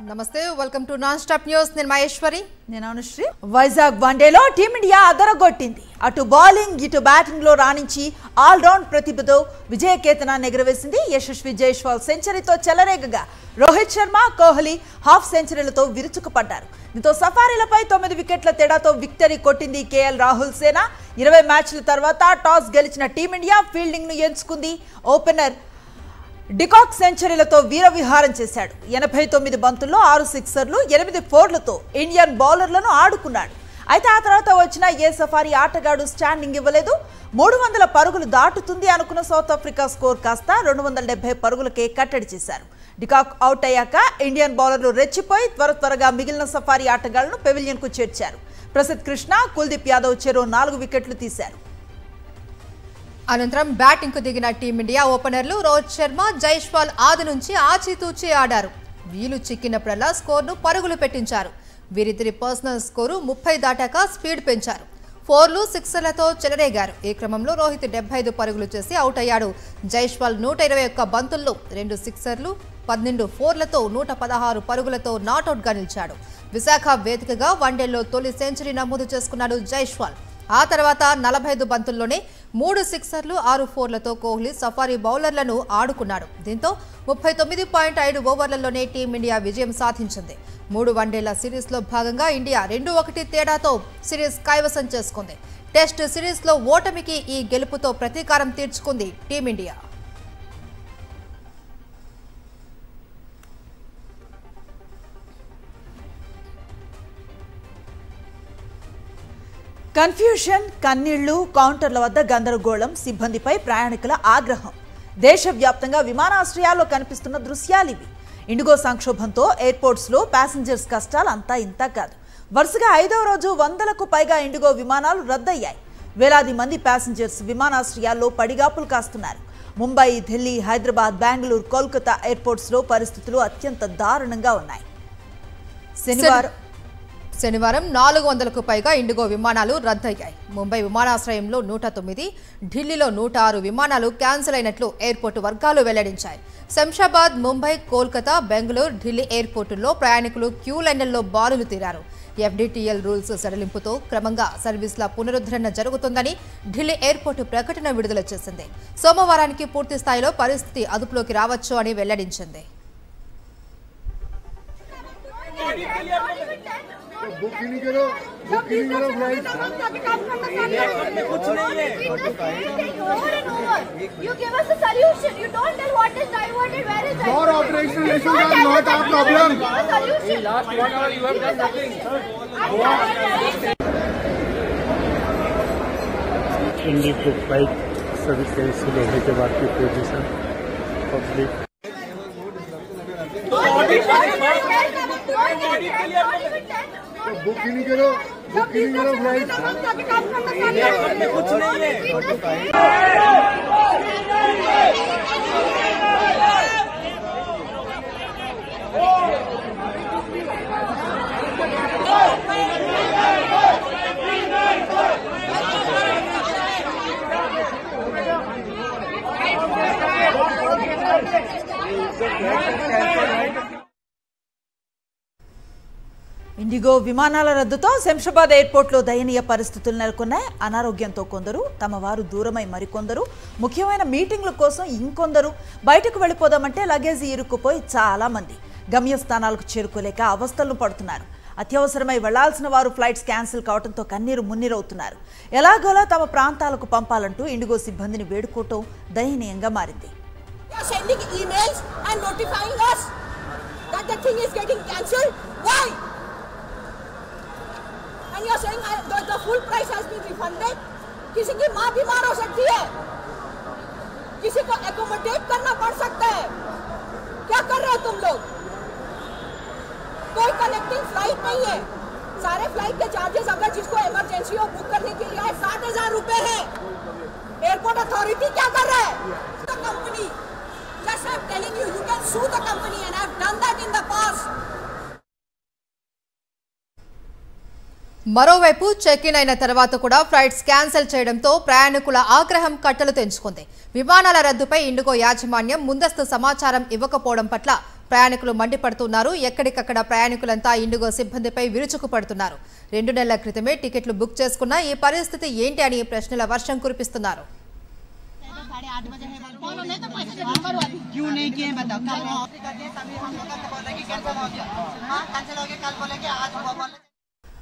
నమస్తే welcome to non stop news నేను మహేశ్వరి నేను అనుశ్రీ వైజాగ్ వన్డేలో టీమిండియా అదరగొట్టింది అటు బౌలింగ్ ఇటు బ్యాటింగ్ లో రాణించి ఆల్ రౌండ్ ప్రతిభతో విజయకేతనాన్ని ఎగురవేసింది యశస్వి జైస్వాల్ సెంచరీతో చెలరేగగా రోహిత్ శర్మ కోహ్లీ హాఫ్ సెంచరీలతో విరుచుకుపడ్డారు దీంతో సఫారీలపై 9 వికెట్ల తేడాతో విక్టరీ కొట్టింది కేఎల్ రాహుల్ సేన 20 మ్యాచ్ల తర్వాత టాస్ గెలిచిన టీమిండియా ఫీల్డింగ్ ను ఎంచుకుంది ఓపెనర్ డికాక్ సెంచరీలతో వీరవిహారం చేశాడు 89 బంతుల్లో 6 సిక్సర్లు 8 ఫోర్లతో ఇండియన్ బౌలర్లను ఆడుకున్నాడు అయితే ఆ తర్వాత వచ్చిన ఏ సఫారీ ఆటగాడు స్టాండింగ్ ఇవ్వలేదు 300 పరుగులు దాటుతుంది అనుకున్న సౌత్ ఆఫ్రికా స్కోర్ కాస్త 270 పరుగులకే కట్టడి చేశారు డికాక్ అవుట్ అయ్యాక ఇండియన్ బౌలర్లు రెచ్చిపోయి త్వరగా మిగిలిన సఫారీ ఆటగాళ్లను పెవిలియన్ కు చేర్చారు ప్రసిద్ధ్ కృష్ణ కుల్దీప్ యాదవ్ చెరో 4 వికెట్లు తీశారు అనంతరం బ్యాటింగ్ కు దిగిన టీమిండియా ఓపెనర్లు రోహిత్ శర్మ జైస్వాల్ ఆది నుంచి ఆచితూచి ఆడారు వీలు చిక్కినప్పుడల్లా స్కోర్ను పరుగులు పెట్టించారు వీరిద్దరి పర్సనల్ స్కోరు 30 దాటాక స్పీడ్ పెంచారు ఫోర్లు సిక్సర్లతో చెలరేగారు ఈ క్రమంలో రోహిత్ 75 పరుగులు చేసి అవుట్ అయ్యాడు జైస్వాల్ 121 బంతుల్లో 2 సిక్సర్లు 12 ఫోర్లతో 116 పరుగులతో నాట్అవుట్గా నిలిచాడు విశాఖ వేదికగా వన్డేలో తొలి సెంచరీ నమోదు చేసుకున్నాడు జైస్వాల్ ఆ తర్వాత 45 బంతుల్లోనే 3 సిక్సర్లు 6 ఫోర్లతో కోహ్లీ సఫారీ బౌలర్లను ఆడుకున్నాడు దీంతో 39.5 ఓవర్లలోనే టీమిండియా విజయం సాధించింది 3 వన్డేల సిరీస్లో భాగంగా ఇండియా 2-1 తేడాతో సిరీస్ కైవసం చేసుకుంది టెస్ట్ సిరీస్లో ఓటమికి ఈ గెలుపుతో ప్రతీకారం తీర్చుకుంది టీమిండియా కన్ఫ్యూషన్ కన్నీళ్లు కౌంటర్ల వద్ద గందరగోళం సిబ్బందిపై ప్రయాణికుల ఆగ్రహం దేశవ్యాప్తంగా విమానాశ్రయాల్లో కనిపిస్తున్న దృశ్యాలివి ఇండిగో సంక్షోభంతో ఎయిర్పోర్ట్స్ లో ప్యాసింజర్స్ కష్టాలు అంతా ఇంత కాదు వరుసగా 5వ రోజు 100లకు పైగా ఇండిగో విమానాలు రద్దయ్యాయి వేలాది మంది ప్యాసింజర్స్ విమానాశ్రయాల్లో పడిగాపులు కాస్తున్నారు ముంబై ఢిల్లీ హైదరాబాద్ బెంగళూరు కోల్కతా ఎయిర్పోర్ట్స్ లో పరిస్థితులు అత్యంత దారుణంగా ఉన్నాయి శనివారం 400కు పైగా ఇండిగో విమానాలు రద్దయ్యాయి ముంబై విమానాశ్రయంలో 109 ఢిల్లీలో 106 విమానాలు క్యాన్సిల్ అయినట్లు ఎయిర్పోర్టు వర్గాలు వెల్లడించాయి శంషాబాద్ ముంబై కోల్కతా బెంగళూరు ఢిల్లీ ఎయిర్పోర్టుల్లో ప్రయాణికులు క్యూ లైన్లలో బారులు తీరారు ఎఫ్డిటిఎల్ రూల్స్ సడలింపుతో క్రమంగా సర్వీసుల పునరుద్ధరణ జరుగుతుందని ఢిల్లీ ఎయిర్పోర్టు ప్రకటన విడుదల చేసింది సోమవారానికి పూర్తి స్థాయిలో పరిస్థితి అదుపులోకి రావచ్చు అని వెల్లడించింది You give us a solution. You don't tell what is diverted, where is diverted. Your operational issues are not our problem. Last 1 hour you have done nothing. Indigo flight सभी कैंसिल होने के बाद की पोजीशन पब्लिक बुक ही नहीं करो flight कुछ नहीं है ఇండిగో విమానాల రద్దుతో శంషాబాద్ ఎయిర్పోర్ట్లో దయనీయ పరిస్థితులు నెలకొన్నాయి అనారోగ్యంతో కొందరు తమ వారు దూరమై మరికొందరు ముఖ్యమైన మీటింగ్ల కోసం ఇంకొందరు బయటకు వెళ్ళిపోదామంటే లగేజీ ఇరుక్కుపోయి చాలా మంది గమ్యస్థానాలకు చేరుకోలేక అవస్థలు పడుతున్నారు అత్యవసరమై వెళ్లాల్సిన వారు ఫ్లైట్స్ క్యాన్సిల్ కావడంతో కన్నీరు మున్నీరవుతున్నారు ఎలాగోలా తమ ప్రాంతాలకు పంపాలంటూ ఇండిగో సిబ్బందిని వేడుకోవటం దయనీయంగా మారింది And you are saying the full price has been refunded. किसी की माँ बीमार हो सकती है, किसी को एकोमोडेट करना पड़ सकता है. क्या कर रहे हो तुम लोग? कोई कनेक्टिंग फ्लाइट नहीं है. सारे फ्लाइट के चार्जेस अगर जिसको इमरजेंसी हो बुक करने के लिए 60,000 रुपए है. एयरपोर्ट अथॉरिटी क्या कर रहा है? The company. Just I'm telling you, you can sue the company and I've done that in the past. మరోవైపు చెక్ ఇన్ అయిన తర్వాత కూడా ఫ్లైట్స్ క్యాన్సిల్ చేయడంతో ప్రయాణికుల ఆగ్రహం కట్టలు తెంచుకుంది విమానాల రద్దుపై ఇండిగో యాజమాన్యం ముందస్తు సమాచారం ఇవ్వకపోవడం పట్ల ప్రయాణికులు మండిపడుతున్నారు. ఎక్కడికక్కడ ప్రయాణికులంతా ఇండిగో సిబ్బందిపై విరుచుకుపడుతున్నారు. 2 నెలల క్రితమే టికెట్లు బుక్ చేసుకున్న ఈ పరిస్థితి ఏంటి అని ప్రశ్నల వర్షం కురిపిస్తున్నారు.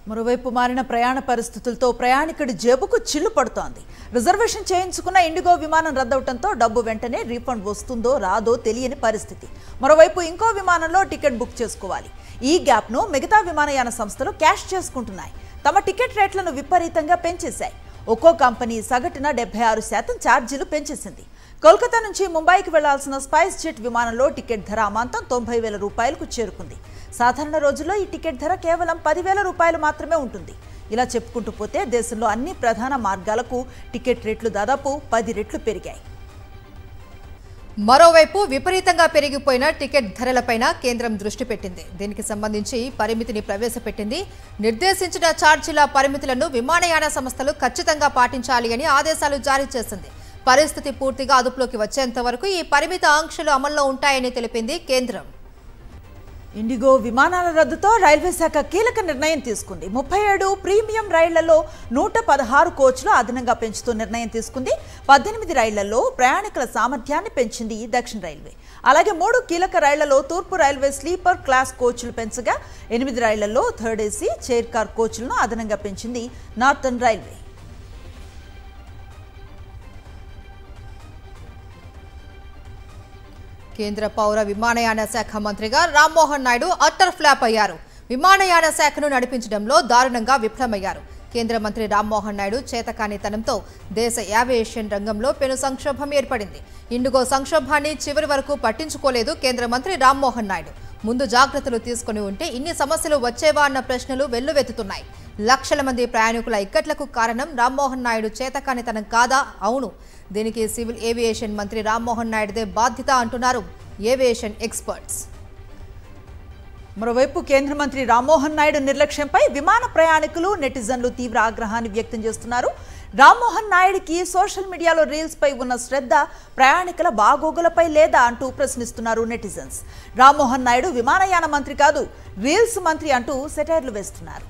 మరోవైపు మారిన ప్రయాణ పరిస్థితులతో ప్రయాణికుడి జేబుకు చిల్లు పడుతోంది. రిజర్వేషన్ చేయించుకున్న ఇండిగో విమానం రద్దవడంతో డబ్బు వెంటనే రీఫండ్ వస్తుందో రాదో తెలియని పరిస్థితి. మరోవైపు ఇంకో విమానంలో టికెట్ బుక్ చేసుకోవాలి. ఈ గ్యాప్ను మిగతా విమానయాన సంస్థలు క్యాష్ చేసుకుంటున్నాయి. తమ టికెట్ రేట్లను విపరీతంగా పెంచేశాయి. ఒక్కో కంపెనీ సగటున 76% ఛార్జీలు పెంచేసింది. కోల్కతా నుంచి ముంబైకి వెళ్లాల్సిన స్పైస్ జెట్ విమానంలో టికెట్ ధర అమాంతం 90,000 రూపాయలకు చేరుకుంది. సాధారణ రోజుల్లో ఈ టికెట్ ధర కేవలం 10,000 రూపాయలు మాత్రమే ఉంటుంది. ఇలా చెప్పుకుంటూ పోతే దేశంలో అన్ని ప్రధాన మార్గాలకు టికెట్ రేట్లు దాదాపు 10 రెట్లు పెరిగాయి. మరోవైపు విపరీతంగా పెరిగిపోయిన టికెట్ ధరలపైన కేంద్రం దృష్టి పెట్టింది. దీనికి సంబంధించి పరిమితిని ప్రవేశపెట్టింది. నిర్దేశించిన ఛార్జీల పరిమితులను విమానయాన సంస్థలు ఖచ్చితంగా పాటించాలి అని ఆదేశాలు జారీ చేసింది. పరిస్థితి పూర్తిగా అదుపులోకి వచ్చేంత వరకు ఈ పరిమిత ఆంక్షలు అమల్లో ఉంటాయని తెలిపింది కేంద్రం. ఇండిగో విమానాల రద్దుతో రైల్వే శాఖ కీలక నిర్ణయం తీసుకుంది. 37 ప్రీమియం రైళ్లలో 116 కోచ్లు అదనంగా పెంచుతూ నిర్ణయం తీసుకుంది. 18 రైళ్లలో ప్రయాణికుల సామర్థ్యాన్ని పెంచింది దక్షిణ రైల్వే. అలాగే 3 కీలక రైళ్లలో తూర్పు రైల్వే స్లీపర్ క్లాస్ కోచ్లు పెంచగా 8 రైళ్లలో థర్డ్ ఏసీ చైర్ కార్ కోచ్లను అదనంగా పెంచింది నార్థన్ రైల్వే. కేంద్ర పౌర విమానయాన శాఖ మంత్రిగా రామ్మోహన్ నాయుడు అట్టర్ ఫ్లాప్ అయ్యారు. విమానయాన శాఖను నడిపించడంలో దారుణంగా విఫలమయ్యారు. కేంద్ర మంత్రి రామ్మోహన్ నాయుడు చేతకానితనంతో దేశ ఏవియేషన్ రంగంలో పెను సంక్షోభం ఏర్పడింది. ఇండిగో సంక్షోభాన్ని చివరి వరకు పట్టించుకోలేదు కేంద్ర మంత్రి రామ్మోహన్ నాయుడు. ముందు జాగ్రత్తలు తీసుకుని ఉంటే ఇన్ని సమస్యలు వచ్చేవా అన్న ప్రశ్నలు వెల్లువెత్తుతున్నాయి. లక్షల మంది ప్రయాణికుల ఇక్కట్లకు కారణం రామ్మోహన్ నాయుడు చేతకానితనం కాదా? అవును, దీనికి సివిల్ ఏవియేషన్ మంత్రి రామ్మోహన్ నాయుడుదే బాధ్యత అంటున్నారు ఏవియేషన్ ఎక్స్పర్ట్స్. మరోవైపు కేంద్ర మంత్రి రామ్మోహన్ నాయుడు నిర్లక్ష్యంపై విమాన ప్రయాణికులు నెటిజన్లు తీవ్ర ఆగ్రహాన్ని వ్యక్తం చేస్తున్నారు. రామ్మోహన్ నాయుడుకి సోషల్ మీడియాలో రీల్స్ పై ఉన్న శ్రద్ధ ప్రయాణికుల బాగోగులపై లేదా అంటూ ప్రశ్నిస్తున్నారు నెటిజన్స్. రామ్మోహన్ నాయుడు విమానయాన మంత్రి కాదు, రీల్స్ మంత్రి అంటూ సెటైర్లు వేస్తున్నారు.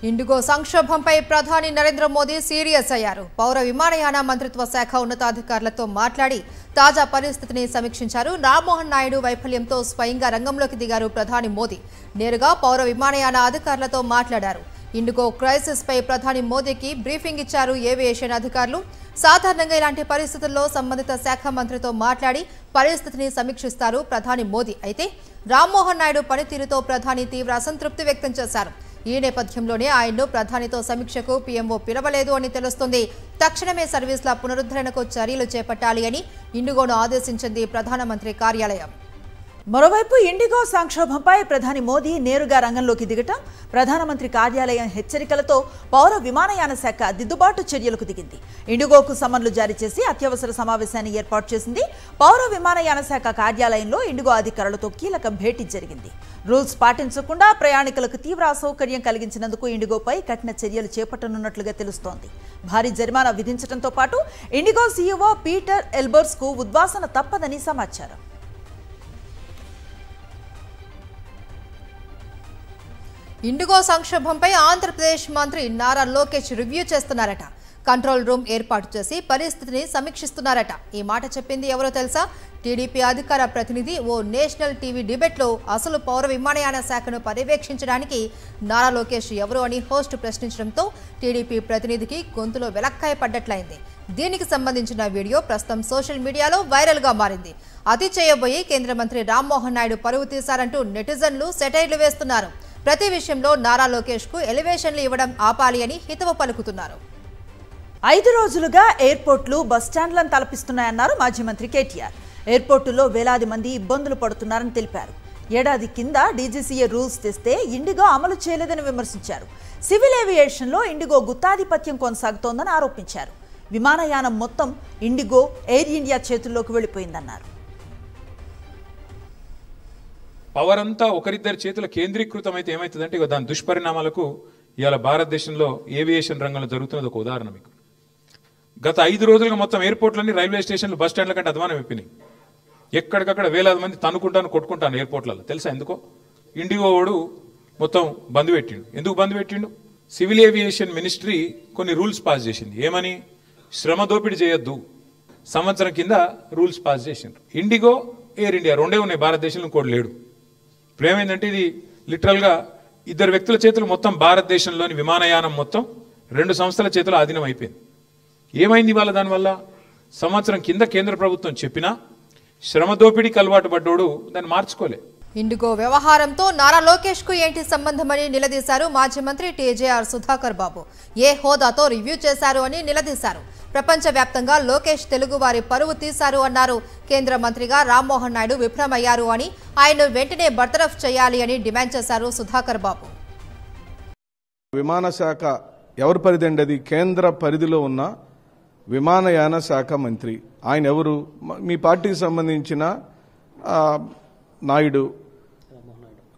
ఇండిగో సంక్షోభంపై ప్రధాని నరేంద్ర మోదీ సీరియస్ అయ్యారు. పౌర విమానయాన మంత్రిత్వ శాఖ ఉన్నతాధికారులతో మాట్లాడి తాజా పరిస్థితిని సమీక్షించారు. రామ్మోహన్ నాయుడు వైఫల్యంతో స్వయంగా రంగంలోకి దిగారు ప్రధాని మోదీ. నేరుగా పౌర విమానయాన అధికారులతో మాట్లాడారు. ఇండిగో క్రైసిస్ పై ప్రధాని మోదీకి బ్రీఫింగ్ ఇచ్చారు ఏవియేషన్ అధికారులు. సాధారణంగా ఇలాంటి పరిస్థితుల్లో సంబంధిత శాఖ మంత్రితో మాట్లాడి పరిస్థితిని సమీక్షిస్తారు ప్రధాని మోదీ. అయితే రామ్మోహన్ నాయుడు పనితీరుతో ప్రధాని తీవ్ర అసంతృప్తి వ్యక్తం చేశారు. ఈ నేపథ్యంలోనే ఆయన్ను ప్రధానితో సమీక్షకు పీఎంఓ పిలవలేదు అని తెలుస్తోంది. తక్షణమే సర్వీసుల పునరుద్ధరణకు చర్యలు చేపట్టాలి అని ఇండిగోను ఆదేశించింది ప్రధానమంత్రి కార్యాలయం. మరోవైపు ఇండిగో సంక్షోభంపై ప్రధాని మోదీ నేరుగా రంగంలోకి దిగటం, ప్రధానమంత్రి కార్యాలయం హెచ్చరికలతో పౌర విమానయాన శాఖ దిద్దుబాటు చర్యలకు దిగింది. ఇండిగోకు సమన్లు జారీ చేసి అత్యవసర సమావేశాన్ని ఏర్పాటు చేసింది. పౌర విమానయాన శాఖ కార్యాలయంలో ఇండిగో అధికారులతో కీలక భేటీ జరిగింది. రూల్స్ పాటించకుండా ప్రయాణికులకు తీవ్ర అసౌకర్యం కలిగించినందుకు ఇండిగోపై కఠిన చర్యలు చేపట్టనున్నట్లుగా తెలుస్తోంది. భారీ జరిమానా విధించడంతో పాటు ఇండిగో సీఈఓ పీటర్ ఎల్బర్స్ కు ఉద్వాసన తప్పదని సమాచారం. ఇండిగో సంక్షోభంపై ఆంధ్రప్రదేశ్ మంత్రి నారా లోకేష్ రివ్యూ చేస్తున్నారట. కంట్రోల్ రూమ్ ఏర్పాటు చేసి పరిస్థితిని సమీక్షిస్తున్నారట. ఈ మాట చెప్పింది ఎవరో తెలుసా? టీడీపీ అధికార ప్రతినిధి ఓ నేషనల్ టీవీ డిబేట్లో అసలు పౌర విమానయాన శాఖను పర్యవేక్షించడానికి నారా లోకేష్ ఎవరు అని హోస్ట్ ప్రశ్నించడంతో టీడీపీ ప్రతినిధికి గొంతులో వెలక్కాయ పడ్డట్లయింది. దీనికి సంబంధించిన వీడియో ప్రస్తుతం సోషల్ మీడియాలో వైరల్గా మారింది. అతి చేయబోయి కేంద్ర మంత్రి రామ్మోహన్ నాయుడు పరువు తీశారంటూ నెటిజన్లు సెటైర్లు వేస్తున్నారు. ప్రతి విషయంలో నారా లోకేష్ కు ఎలివేషన్లు ఇవ్వడం ఆపాలి అని హితవు పలుకుతున్నారు. 5 రోజులుగా ఎయిర్పోర్ట్లు బస్టాండ్లను తలపిస్తున్నాయన్నారు మాజీ మంత్రి కేటీఆర్. ఎయిర్పోర్టులో వేలాది మంది ఇబ్బందులు పడుతున్నారని తెలిపారు. ఏడాది కింద డీజీసీఏ రూల్స్ తెస్తే ఇండిగో అమలు చేయలేదని విమర్శించారు. సివిల్ ఏవియేషన్లో ఇండిగో గుత్తాధిపత్యం కొనసాగుతోందని ఆరోపించారు. విమానయానం మొత్తం ఇండిగో, ఎయిర్ ఇండియా చేతుల్లోకి వెళ్లిపోయిందన్నారు. పవర్ అంతా ఒకరిద్దరి చేతుల కేంద్రీకృతమైతే ఏమవుతుందంటే ఇక దాని దుష్పరిణామాలకు ఇవాళ భారతదేశంలో ఏవియేషన్ రంగంలో జరుగుతున్నది ఒక ఉదాహరణ. మీకు గత 5 రోజులుగా మొత్తం ఎయిర్పోర్ట్లన్నీ రైల్వే స్టేషన్లు బస్ స్టాండ్ల కంటే అధ్వానం అయిపోయినాయి. ఎక్కడికక్కడ వేలాది మంది తనుకుంటాను కొట్టుకుంటాను ఎయిర్పోర్ట్లలో. తెలుసా ఎందుకో? ఇండిగో వాడు మొత్తం బంద్ పెట్టిండు. ఎందుకు బంద్ పెట్టిండు? సివిల్ ఏవియేషన్ మినిస్ట్రీ కొన్ని రూల్స్ పాస్ చేసింది. ఏమని? శ్రమ దోపిడీ చేయొద్దు. సంవత్సరం కింద రూల్స్ పాస్ చేసిండ్రు. ఇండిగో, ఎయిర్ ఇండియా రెండే ఉన్నాయి భారతదేశంలో, ఇంకోటి లేడు. ఇప్పుడు ఏమైందంటే ఇది లిటరల్గా ఇద్దరు వ్యక్తుల చేతులు మొత్తం భారతదేశంలోని విమానయానం మొత్తం 2 సంస్థల చేతులు ఆధీనం అయిపోయింది. ఏమైంది ఇవాళ? దానివల్ల సంవత్సరం కింద కేంద్ర ప్రభుత్వం చెప్పినా శ్రమ దోపిడీకి అలవాటు పడ్డోడు దాన్ని మార్చుకోలే. ఇండిగో వ్యవహారంతో నారా లోకేష్ కు ఏంటి సంబంధమని నిలదీశారు మాజీ మంత్రి టీజేఆర్ సుధాకర్ బాబు. ఏ హోదాతో రివ్యూ చేశారు అని నిలదీశారు. ప్రపంచవ్యాప్తంగా లోకేష్ తెలుగువారి పరువు తీశారు అన్నారు. కేంద్ర మంత్రిగా రామ్మోహన్ నాయుడు విఫలమయ్యారు అని, ఆయన వెంటనే బర్తరఫ్ చేయాలి అని డిమాండ్ చేశారు సుధాకర్ బాబు. విమాన శాఖ ఎవరి పరిధి అండి? అది కేంద్ర పరిధిలో ఉన్న విమానయాన శాఖ మంత్రి. ఆయన ఎవరు? మీ పార్టీకి సంబంధించిన నాయుడు,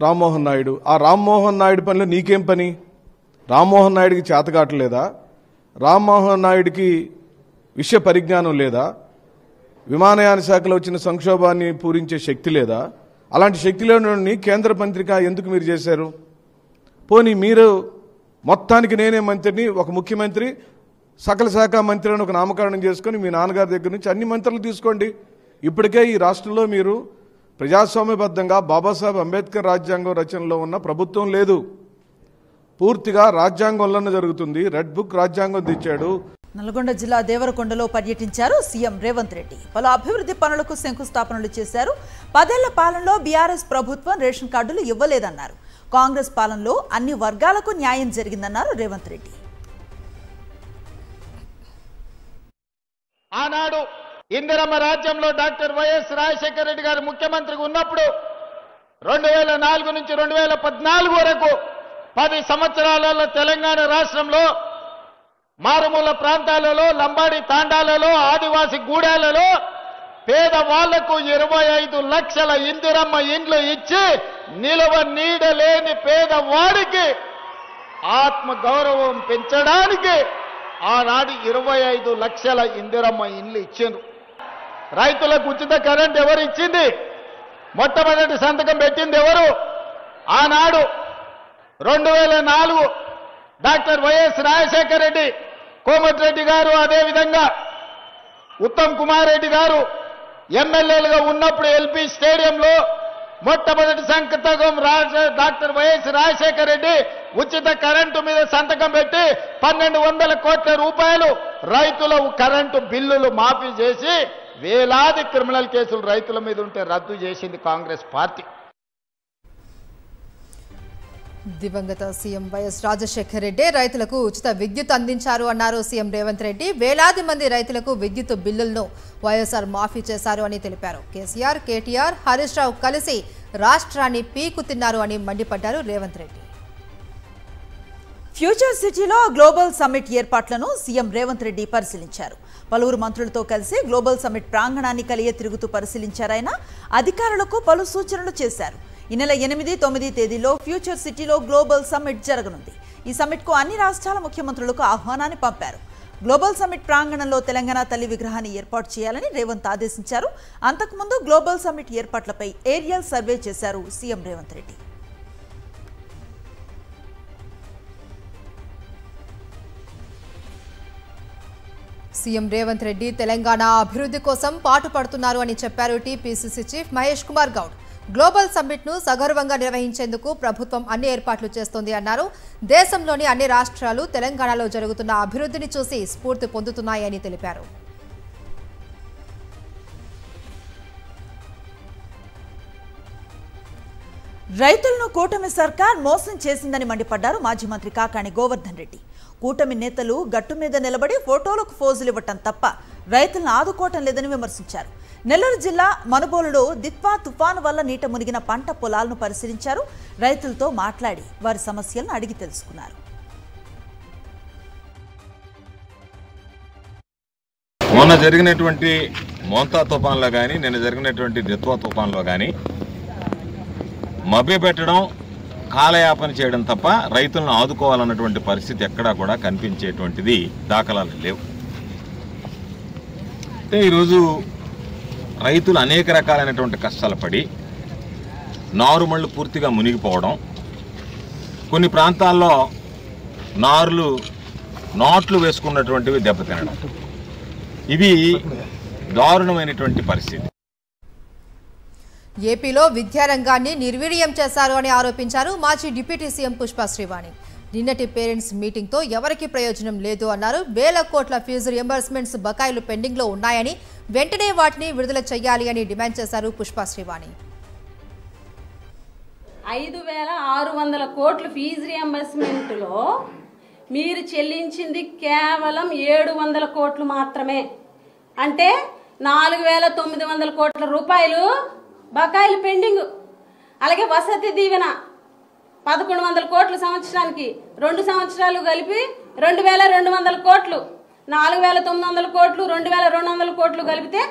రామ్మోహన్ నాయుడు. ఆ రామ్మోహన్ నాయుడు పనిలో నీకేం పని? రామ్మోహన్ నాయుడికి చేతకాటలేదా? రామ్మోహన్ నాయుడికి విషయ పరిజ్ఞానం లేదా? విమానయాన శాఖలో వచ్చిన సంక్షోభాన్ని పూరించే శక్తి లేదా? అలాంటి శక్తి లేని కేంద్ర మంత్రిగా ఎందుకు మీరు చేశారు? పోనీ మీరు మొత్తానికి నేనే మంత్రిని, ఒక ముఖ్యమంత్రి సకల శాఖ మంత్రి అని ఒక నామకరణం చేసుకుని మీ నాన్నగారి దగ్గర నుంచి అన్ని మంత్రులు తీసుకోండి. ఇప్పటికే ఈ రాష్ట్రంలో మీరు ప్రజాస్వామ్యబద్ధంగా బాబాసాహెబ్ అంబేద్కర్ రాజ్యాంగం రచనలో ఉన్న ప్రభుత్వం లేదు. పూర్తిగా రాజ్యాంగంలోనే జరుగుతుంది. రెడ్ బుక్ రాజ్యాంగం తెచ్చాడు. నల్గొండ జిల్లా దేవరకొండలో పర్యటించారు సీఎం రేవంత్ రెడ్డి. పలు అభివృద్ధి పనులకు శంకుస్థాపనలు చేశారు. 10 ఏళ్ల పాలనలో బీఆర్ఎస్ ప్రభుత్వం రేషన్ కార్డులు ఇవ్వలేదన్నారు. కాంగ్రెస్ పాలనలో అన్ని వర్గాలకు న్యాయం జరిగిందన్నారు రేవంత్ రెడ్డి. ఆనాడు ఇందిరమ్మ రాజ్యంలో డాక్టర్ వైఎస్ రాజశేఖర రెడ్డి గారు ముఖ్యమంత్రిగా ఉన్నప్పుడు 2004 నుంచి 2014 వరకు 10 సంవత్సరాలలో తెలంగాణ రాష్ట్రంలో మారుమూల ప్రాంతాలలో, లంబాడి తాండాలలో, ఆదివాసి గూడాలలో పేదవాళ్లకు 25 లక్షల ఇందిరమ్మ ఇండ్లు ఇచ్చి నిలవ నీడలేని పేదవాడికి ఆత్మ గౌరవం పెంచడానికి ఆనాడు 25 లక్షల ఇందిరమ్మ ఇండ్లు ఇచ్చిండ్రు. రైతులకు ఉచిత కరెంట్ ఎవరు ఇచ్చింది? మొట్టమొదటి సంతకం పెట్టింది ఎవరు? ఆనాడు 2004 డాక్టర్ వైఎస్ రాజశేఖర రెడ్డి, కోమటిరెడ్డి గారు, అదేవిధంగా ఉత్తమ్ కుమార్ రెడ్డి గారు ఎమ్మెల్యేలుగా ఉన్నప్పుడు ఎల్పీ స్టేడియంలో మొట్టమొదటి సంతకం డాక్టర్ వైఎస్ రాజశేఖర రెడ్డి ఉచిత కరెంటు మీద సంతకం పెట్టి 1200 కోట్ల రూపాయలు రైతుల కరెంటు బిల్లులు మాఫీ చేసి వేలాది క్రిమినల్ కేసులు రైతుల మీద ఉంటే రద్దు చేసింది కాంగ్రెస్ పార్టీ. దివంగత సీఎం వైఎస్ రాజశేఖర రెడ్డి రైతులకు ఉచిత విద్యుత్ అందించారు అన్నారు సీఎం రేవంత్ రెడ్డి. వేలాది మంది రైతులకు విద్యుత్ బిల్లులను వైఎస్ఆర్ మాఫీ చేశారు అని తెలిపారు. కేసీఆర్, కేటీఆర్, హరీష్ రావు కలిసి రాష్ట్రాన్ని పీకు తిన్నారు అని మండిపడ్డారు రేవంత్ రెడ్డి. ఫ్యూచర్ సిటీలో గ్లోబల్ సమ్మిట్ ఏర్పాట్లను సీఎం రేవంత్ రెడ్డి పరిశీలించారు. పలువురు మంత్రులతో కలిసి గ్లోబల్ సమ్మిట్ ప్రాంగణాన్ని కలియ తిరుగుతూ పరిశీలించారాయన. అధికారులకు పలు సూచనలు చేశారు. ఈ నెల 8, 9 తేదీలో ఫ్యూచర్ సిటీలో గ్లోబల్ సమ్మిట్ జరగనుంది. ఈ సమ్మిట్కు అన్ని రాష్ట్రాల ముఖ్యమంత్రులకు ఆహ్వానాన్ని పంపారు. గ్లోబల్ సమ్మిట్ ప్రాంగణంలో తెలంగాణ తల్లి విగ్రహాన్ని ఏర్పాటు చేయాలని రేవంత్ ఆదేశించారు. అంతకుముందు గ్లోబల్ సమ్మిట్ ఏర్పాట్లపై ఏరియల్ సర్వే చేశారు సీఎం రేవంత్ రెడ్డి. సీఎం రేవంత్ రెడ్డి తెలంగాణ అభివృద్ధి కోసం పాటుపడుతున్నారు అని చెప్పారు TPCC chief Mahesh Kumar Goud. Global summit ను సగర్వంగా నిర్వహించేందుకు ప్రభుత్వం అన్ని ఏర్పాట్లు చేస్తోంది అన్నారు. దేశంలోని అన్ని రాష్ట్రాలు తెలంగాణలో జరుగుతున్న అభివృద్ధిని చూసి స్ఫూర్తి పొందుతున్నాయని తెలిపారు. రైతులను కూటమి సర్కార్ మోసం చేసిందని మండిపడ్డారు మాజీ మంత్రి కాకాణి గోవర్ధన్ రెడ్డి. కూటమి నేతలు గట్టు మీద నిలబడి ఫోటోలకు ఫోజులు ఇవ్వటం తప్ప రైతులను ఆదుకోవటం లేదని విమర్శించారు. నెల్లూరు జిల్లా మనుబోలులో దిత్వా తుఫాను వల్ల నీట మునిగిన పంట పొలాలను పరిశీలించారు. రైతులతో మాట్లాడి వారి సమస్యలను అడిగి తెలుసుకున్నారు. మొన్న జరిగినటువంటి మోంతా తుఫాన్లో కానీ నిన్న జరిగినటువంటి దిత్వా తుఫాన్లో కానీ మభ్యపెట్టడం, కాలయాపన చేయడం తప్ప రైతులను ఆదుకోవాలన్నటువంటి పరిస్థితి ఎక్కడా కూడా కనిపించేటువంటిది దాఖలాలు లేవు. అంటే ఈరోజు రైతులు అనేక రకాలైనటువంటి కష్టాలు పడి నారుమళ్ళు పూర్తిగా మునిగిపోవడం, కొన్ని ప్రాంతాల్లో నాట్లు వేసుకున్నటువంటివి దెబ్బతినడం, ఇవి దారుణమైనటువంటి పరిస్థితి. ఏపీలో విద్యారంగాన్ని నిర్వీర్యం చేశారు అని ఆరోపించారు మాజీ డిప్యూటీ సీఎం పుష్ప శ్రీవాణి. నిన్నటి పేరెంట్స్ మీటింగ్తో ఎవరికీ ప్రయోజనం లేదు అన్నారు. వేల కోట్ల ఫీజు రియంబర్స్మెంట్స్ బకాయిలు పెండింగ్లో ఉన్నాయని, వెంటనే వాటిని విడుదల చేయాలి అని డిమాండ్ చేశారు పుష్ప శ్రీవాణి. 5,600 కోట్ల ఫీజు రియంబర్స్మెంట్లో మీరు చెల్లించింది కేవలం 700 కోట్లు మాత్రమే. అంటే 4,900 కోట్ల రూపాయలు బకాయిలు పెండింగ్. అలాగే వసతి దీవెన 1,100 కోట్లు సంవత్సరానికి, 2 సంవత్సరాలు కలిపి 2,200 కోట్లు, 4,900 కోట్లు, 2,200 కోట్లు కలిపితే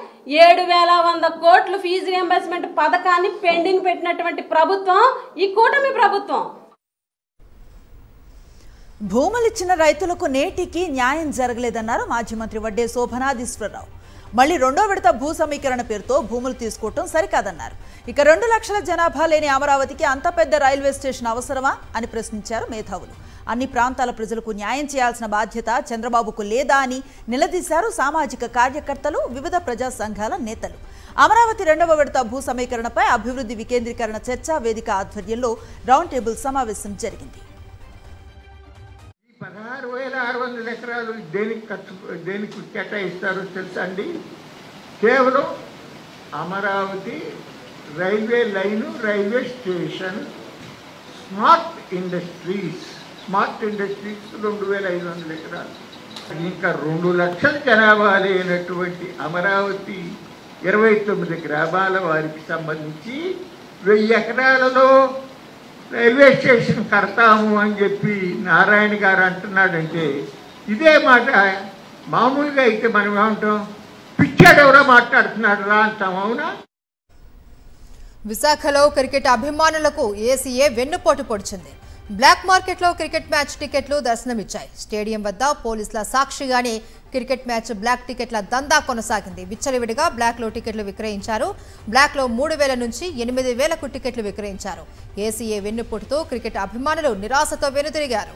7,100 కోట్లు ఫీజు రియంబర్స్మెంట్ పథకాన్ని పెండింగ్ పెట్టినటువంటి ప్రభుత్వం ఈ కూటమి ప్రభుత్వం. భూములిచ్చిన రైతులకు నేటికి న్యాయం జరగలేదన్నారు మాజీ మంత్రి వడ్డే శోభనాధీశ్వరరావు. మళ్లీ రెండో విడత భూ సమీకరణ పేరుతో భూములు తీసుకోవటం సరికాదన్నారు. ఇక 2 లక్షల జనాభా లేని అమరావతికి అంత పెద్ద రైల్వే స్టేషన్ అవసరమా అని ప్రశ్నించారు మేధావులు. అన్ని ప్రాంతాల ప్రజలకు న్యాయం చేయాల్సిన బాధ్యత చంద్రబాబుకు లేదా అని నిలదీశారు సామాజిక కార్యకర్తలు, వివిధ ప్రజా సంఘాల నేతలు. అమరావతి 2వ విడత భూ సమీకరణపై అభివృద్ధి వికేంద్రీకరణ చర్చా వేదిక ఆధ్వర్యంలో రౌండ్ టేబుల్ సమావేశం జరిగింది. 16,600 ఎకరాలు దేనికి కేటాయిస్తారో తెలుసా అండి? కేవలం Amaravati railway line, railway station, smart industries 2,500 ఎకరాలు. ఇంకా 2 లక్షల జనాభా లేనటువంటి అమరావతి 29 గ్రామాల వారికి సంబంధించి 1000 ఎకరాలలో రైల్వే స్టేషన్ కడతాము అని చెప్పి నారాయణ గారు అంటున్నాడంటే, ఇదే మాట మామూలుగా అయితే మనం ఏమంటాం, పిచ్చాడెవరో మాట్లాడుతున్నాడు రా అంటాం, అవునా? విశాఖలో క్రికెట్ అభిమానులకు ఏసీఏ వెన్నుపోటు పొడిచింది. బ్లాక్ మార్కెట్లో క్రికెట్ మ్యాచ్ టికెట్లు దర్శనమిచ్చాయి. స్టేడియం వద్ద పోలీసుల సాక్షిగానే క్రికెట్ మ్యాచ్ బ్లాక్ టికెట్ల దందా కొనసాగింది. విచ్చలవిడిగా బ్లాక్లో టికెట్లు విక్రయించారు. బ్లాక్లో 3,000 నుంచి 8,000కు టికెట్లు విక్రయించారు. ఏసీఏ వెన్నుపోటుతో క్రికెట్ అభిమానులు నిరాశతో వెనుతిరిగారు.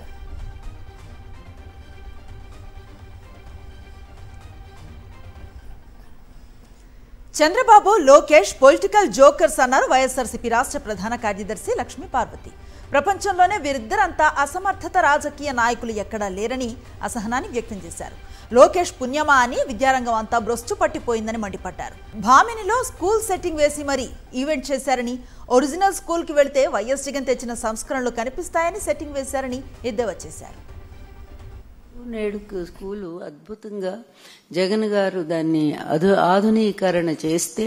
చంద్రబాబు, లోకేష్ పొలిటికల్ జోకర్స్ అన్నారు వైఎస్ఆర్సీపీ రాష్ట్ర ప్రధాన కార్యదర్శి లక్ష్మీ పార్వతి. ప్రపంచంలోనే వీరిద్దరంతా అసమర్థత రాజకీయ నాయకులు ఎక్కడా లేరని అసహనాన్ని వ్యక్తం చేశారు. లోకేష్ పుణ్యమా అని విద్యారంగం అంతా భ్రష్టు పట్టిపోయిందని మండిపడ్డారు. భామినిలో స్కూల్ సెట్టింగ్ వేసి మరీ ఈవెంట్ చేశారని, ఒరిజినల్ స్కూల్కి వెళితే వైఎస్ జగన్ తెచ్చిన సంస్కరణలు కనిపిస్తాయని సెట్టింగ్ వేశారని ఎద్దేవా చేశారు. నేడు స్కూలు అద్భుతంగా జగన్ గారు దాన్ని ఆధునీకరణ చేస్తే,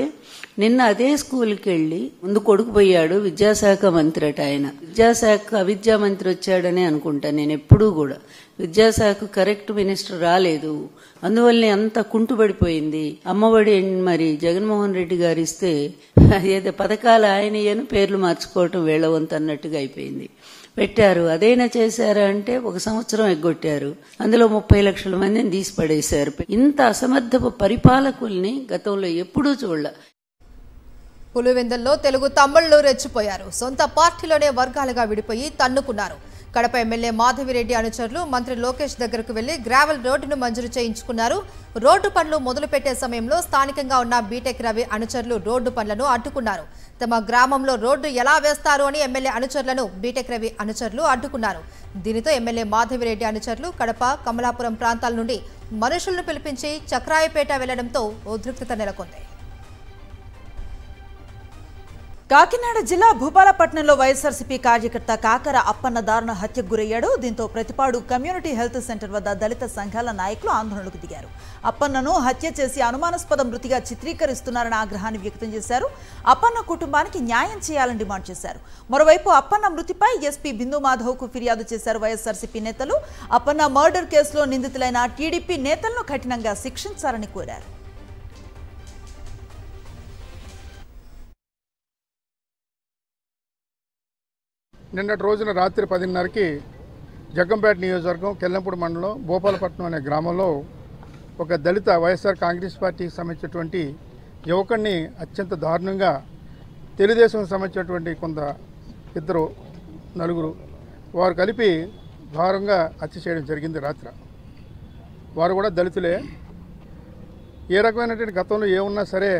నిన్న అదే స్కూల్కి వెళ్ళి ముందు కొడుకు పోయాడు, విద్యాశాఖ మంత్రి అట ఆయన. విద్యాశాఖ అవిద్యా మంత్రి వచ్చాడని అనుకుంటా నేను ఎప్పుడూ కూడా. విద్యాశాఖ కరెక్ట్ మినిస్టర్ రాలేదు, అందువల్లనే అంత కుంటుపడిపోయింది. అమ్మఒడి మరి జగన్మోహన్ రెడ్డి గారు ఇస్తే ఏదో పథకాలు ఆయనయ్యను పేర్లు మార్చుకోవటం వేళవంత అన్నట్టుగా అయిపోయింది. పెట్టారు, అదైనా చేశారా అంటే 1 సంవత్సరం ఎగ్గొట్టారు, అందులో 30 లక్షల మందిని తీసి పడేశారు. ఇంత అసమర్థపు పరిపాలకుల్ని గతంలో ఎప్పుడూ చూడలే. పులివెందుల్లో తెలుగు తమ్ముళ్లు రెచ్చిపోయారు. సొంత పార్టీలోనే వర్గాలుగా విడిపోయి తన్నుకున్నారు. కడప ఎమ్మెల్యే మాధవిరెడ్డి అనుచరులు మంత్రి లోకేష్ దగ్గరకు వెళ్లి గ్రావెల్ రోడ్డును మంజూరు చేయించుకున్నారు. రోడ్డు పనులు మొదలుపెట్టే సమయంలో స్థానికంగా ఉన్న బీటెక్ రవి అనుచరులు రోడ్డు పనులను అడ్డుకున్నారు. తమ గ్రామంలో రోడ్డు ఎలా వేస్తారు అని ఎమ్మెల్యే అనుచరులను బీటెక్ రవి అనుచరులు అడ్డుకున్నారు. దీనితో ఎమ్మెల్యే మాధవిరెడ్డి అనుచరులు కడప, కమలాపురం ప్రాంతాల నుండి మనుషులను పిలిపించి చక్రాయపేట వెళ్లడంతో ఉద్రిక్తత నెలకొంది. కాకినాడ జిల్లా భూపాలపట్నంలో వైఎస్ఆర్సీపీ కార్యకర్త కాకర అప్పన్న దారుణ హత్యకు గురయ్యాడు. దీంతో ప్రతిపాడు కమ్యూనిటీ హెల్త్ సెంటర్ వద్ద దళిత సంఘాల నాయకులు ఆందోళనకు దిగారు. అప్పన్నను హత్య చేసి అనుమానాస్పద మృతిగా చిత్రీకరిస్తున్నారని ఆగ్రహాన్ని వ్యక్తం చేశారు. అప్పన్న కుటుంబానికి న్యాయం చేయాలని డిమాండ్ చేశారు. మరోవైపు అప్పన్న మృతిపై ఎస్పీ బిందు మాధవ్కు ఫిర్యాదు చేశారు వైఎస్ఆర్సీపీ నేతలు. అప్పన్న మర్డర్ కేసులో నిందితులైన టీడీపీ నేతలను కఠినంగా శిక్షించాలని కోరారు. నిన్నటి రోజున రాత్రి 10:30కి జగ్గంపేట నియోజకవర్గం కెల్లంపూడి మండలం భూపాలపట్నం అనే గ్రామంలో ఒక దళిత వైఎస్ఆర్ కాంగ్రెస్ పార్టీకి సంబంధించినటువంటి యువకుడిని అత్యంత దారుణంగా తెలుగుదేశం సంబంధించినటువంటి ఇద్దరు నలుగురు వారు కలిపి ఘోరంగా హత్య చేయడం జరిగింది రాత్రి. వారు కూడా దళితులే. ఏ రకమైనటువంటి గతంలో ఏమున్నా సరే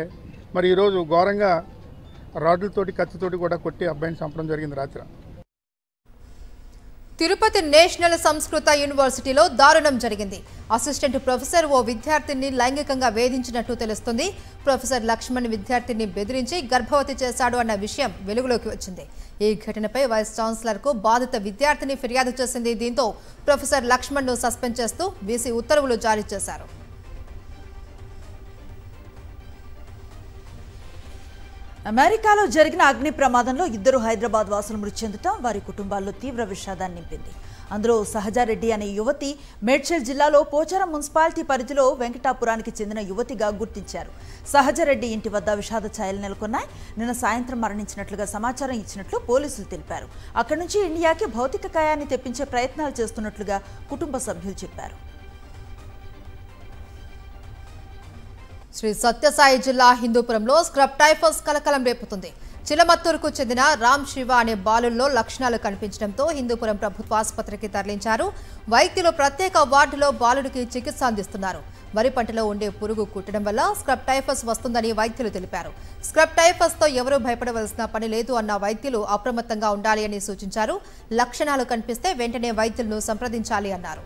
మరి ఈరోజు ఘోరంగా రాడ్లతోటి కత్తితోటి కూడా కొట్టి అబ్బాయిని చంపడం జరిగింది రాత్రి. తిరుపతి నేషనల్ సంస్కృత యూనివర్సిటీలో దారుణం జరిగింది. అసిస్టెంట్ ప్రొఫెసర్ ఓ విద్యార్థిని లైంగికంగా వేధించినట్టు తెలుస్తుంది. ప్రొఫెసర్ లక్ష్మణ్ విద్యార్థిని బెదిరించి గర్భవతి చేశాడు అన్న విషయం వెలుగులోకి వచ్చింది. ఈ ఘటనపై వైస్ ఛాన్సలర్ కు బాధిత విద్యార్థిని ఫిర్యాదు చేసింది. దీంతో ప్రొఫెసర్ లక్ష్మణ్ ను సస్పెండ్ చేస్తూ వీసీ ఉత్తర్వులు జారీ చేశారు. అమెరికాలో జరిగిన అగ్ని ప్రమాదంలో 2 హైదరాబాద్ వాసులు మృతి చెందడం వారి కుటుంబాల్లో తీవ్ర విషాదాన్ని నింపింది. అందులో సహజారెడ్డి అనే యువతి మేడ్చల్ జిల్లాలో పోచారం మున్సిపాలిటీ పరిధిలో వెంకటాపురానికి చెందిన యువతిగా గుర్తించారు. సహజారెడ్డి ఇంటి వద్ద విషాద ఛాయలు నెలకొన్నాయి. నిన్న సాయంత్రం మరణించినట్లుగా సమాచారం ఇచ్చినట్లు పోలీసులు తెలిపారు. అక్కడి నుంచి ఇండియాకి భౌతిక కాయాన్ని తెప్పించే ప్రయత్నాలు చేస్తున్నట్లుగా కుటుంబ సభ్యులు చెప్పారు. శ్రీ సత్యసాయి జిల్లా హిందూపురంలో స్క్రబ్ టైఫస్ కలకలం రేపుతుంది. చిలమత్తూరుకు చెందిన రామ్ శివ అనే బాలుల్లో లక్షణాలు కనిపించడంతో హిందూపురం ప్రభుత్వ ఆసుపత్రికి తరలించారు. వైద్యులు ప్రత్యేక వార్డులో బాలుడికి చికిత్స అందిస్తున్నారు. వరి పంటలో ఉండే పురుగు కుట్టడం వల్ల స్క్రబ్ టైఫస్ వస్తుందని వైద్యులు తెలిపారు. స్క్రబ్ టైఫస్ తో ఎవరూ భయపడవలసిన పని లేదు అన్న వైద్యులు అప్రమత్తంగా ఉండాలి అని సూచించారు. లక్షణాలు కనిపిస్తే వెంటనే వైద్యులను సంప్రదించాలి అన్నారు.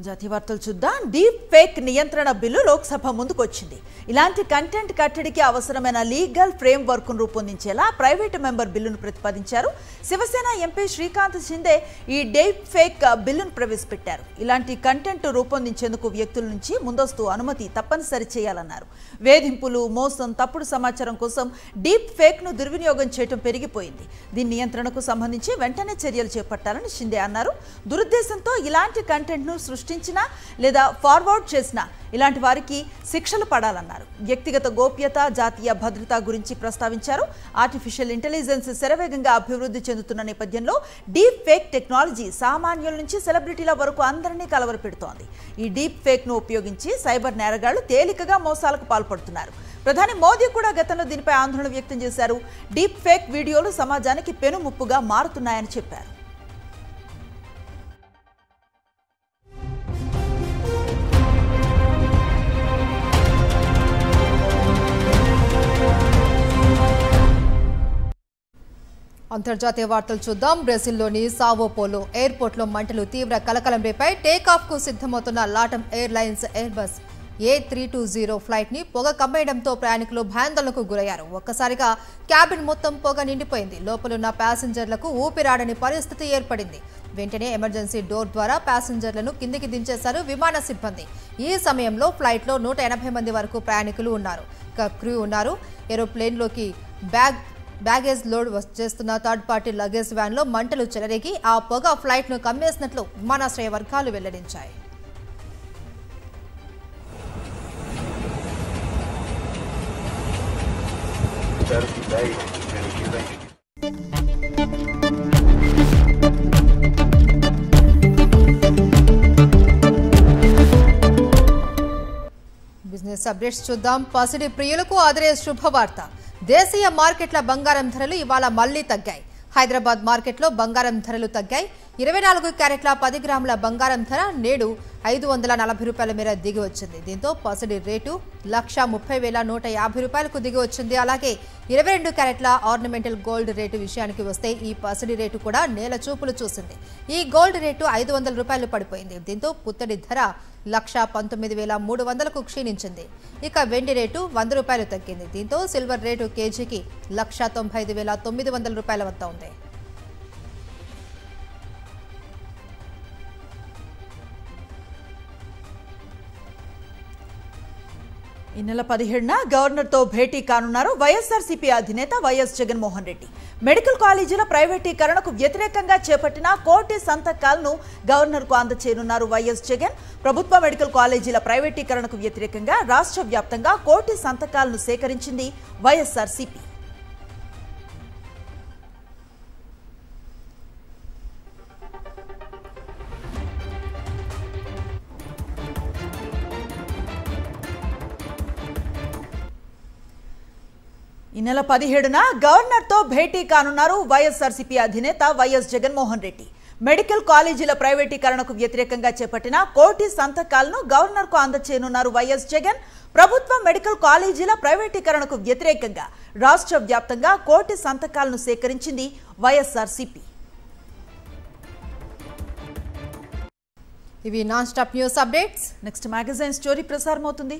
జాతీయ వార్తలు చూద్దాం. డీప్ ఫేక్ నియంత్రణ బిల్లు లోక్సభ ముందుకొచ్చింది. ఇలాంటి కంటెంట్ కట్టడికి అవసరమైన లీగల్ ఫ్రేమ్ వర్క్ ను రూపొందించేలా ప్రైవేట్ మెంబర్ బిల్లును ప్రతిపాదించారు. శివసేన ఎంపీ శ్రీకాంత్ షిందే ఈ డీప్ ఫేక్ బిల్లును ప్రవేశపెట్టారు. ఇలాంటి కంటెంట్ రూపొందించేందుకు వ్యక్తుల నుంచి ముందస్తు అనుమతి తప్పనిసరి చేయాలన్నారు. వేధింపులు, మోసం, తప్పుడు సమాచారం కోసం డీప్ ఫేక్ ను దుర్వినియోగం చేయడం పెరిగిపోయింది. దీని నియంత్రణకు సంబంధించి వెంటనే చర్యలు చేపట్టాలని షిందే అన్నారు. దురుద్దేశంతో ఇలాంటి కంటెంట్ ను సృష్టించినా లేదా ఫార్వర్డ్ చేసినా ఇలాంటి వారికి శిక్షలు పడాలన్నారు. వ్యక్తిగత గోప్యత, జాతీయ భద్రత గురించి ప్రస్తావించారు. ఆర్టిఫిషియల్ ఇంటెలిజెన్స్ శరవేగంగా అభివృద్ధి చెందుతున్న నేపథ్యంలో డీప్ ఫేక్ టెక్నాలజీ సామాన్యుల నుంచి సెలబ్రిటీల వరకు అందరినీ కలవరపెడుతోంది. ఈ డీప్ ఫేక్ ను ఉపయోగించి సైబర్ నేరగాళ్లు తేలికగా మోసాలకు పాల్పడుతున్నారు. ప్రధాని మోదీ కూడా గతంలో దీనిపై ఆందోళన వ్యక్తం చేశారు. డీప్ ఫేక్ వీడియోలు సమాజానికి పెనుముప్పుగా మారుతున్నాయని చెప్పారు. అంతర్జాతీయ వార్తలు చూద్దాం. బ్రెజిల్లోని సావో పోలో ఎయిర్పోర్ట్లో మంటలు తీవ్ర కలకలం రేపాయి. టేకాఫ్ కు సిద్ధమవుతున్న LATAM airlines Airbus A320 flight ని పొగ కమ్మేయడంతో ప్రయాణికులు భయాందోళనకు గురయ్యారు. ఒక్కసారిగా క్యాబిన్ మొత్తం పొగ నిండిపోయింది. లోపలున్న ప్యాసింజర్లకు ఊపిరాడని పరిస్థితి ఏర్పడింది. వెంటనే ఎమర్జెన్సీ డోర్ ద్వారా ప్యాసింజర్లను కిందికి దించేశారు విమాన సిబ్బంది. ఈ సమయంలో ఫ్లైట్లో 180 మంది వరకు ప్రయాణికులు ఉన్నారు. క్రూ ఉన్నారు. ఏరోప్లేన్లోకి బ్యాగేజ్ లోడ్ చేస్తున్న థర్డ్ పార్టీ లగేజ్ వ్యాన్ లో మంటలు చెలరేగి ఆ పొగ ఫ్లైట్ ను కమ్మేసినట్లు విమానాశ్రయ వర్గాలు వెల్లడించాయి. బిజినెస్ అప్డేట్స్ చూద్దాం. పసిడి ప్రియులకు అదిరే శుభవార్త. దేశీయ మార్కెట్ల బంగారం ధరలు ఇవాళ మళ్లీ తగ్గాయి. హైదరాబాద్ మార్కెట్లో బంగారం ధరలు తగ్గాయి. 24 క్యారెట్ల 10 గ్రాముల బంగారం ధర నేడు 540 రూపాయల మేర దిగి వచ్చింది. దీంతో పసిడి రేటు 1,30,150 రూపాయలకు దిగి వచ్చింది. అలాగే 22 క్యారెట్ల ఆర్నమెంటల్ గోల్డ్ రేటు విషయానికి వస్తే ఈ పసిడి రేటు కూడా నేల చూపులు చూసింది. ఈ గోల్డ్ రేటు 500 రూపాయలు పడిపోయింది. దీంతో పుత్తడి ధర 1,19,300కు క్షీణించింది. ఇక వెండి రేటు 100 రూపాయలు తగ్గింది. దీంతో సిల్వర్ రేటు కేజీకి 1,95,900 రూపాయల వద్ద ఉంది. ఈ నెల 17న గవర్నర్తో భేటీ కానున్నారు వైఎస్ఆర్సీపీ అధినేత వైఎస్ జగన్మోహన్ రెడ్డి. మెడికల్ కాలేజీల ప్రైవేటీకరణకు వ్యతిరేకంగా చేపట్టిన కోటి సంతకాలను గవర్నర్కు అందజేయనున్నారు వైఎస్ జగన్. ప్రభుత్వ మెడికల్ కాలేజీల ప్రైవేటీకరణకు వ్యతిరేకంగా రాష్ట్ర వ్యాప్తంగా కోటి సంతకాలను సేకరించింది వైఎస్ఆర్సీపీ. ఈ నెల 17న గవర్నర్తో భేటీ కానున్నారు వైఎస్ఆర్సీపీ అధినేత వైఎస్ జగన్మోహన్ రెడ్డి. మెడికల్ కాలేజీల ప్రైవేటీకరణకు వ్యతిరేకంగా చేపట్టిన కోటి సంతకాలను గవర్నర్కు అందజేయనున్నారు వైఎస్ జగన్. ప్రభుత్వ మెడికల్ కాలేజీల ప్రైవేటీకరణకు వ్యతిరేకంగా రాష్ట్ర వ్యాప్తంగా కోటి సంతకాలను సేకరించింది వైఎస్ఆర్సీపీ. ఇవి non stop news updates. Next magazine story ప్రసారం అవుతుంది.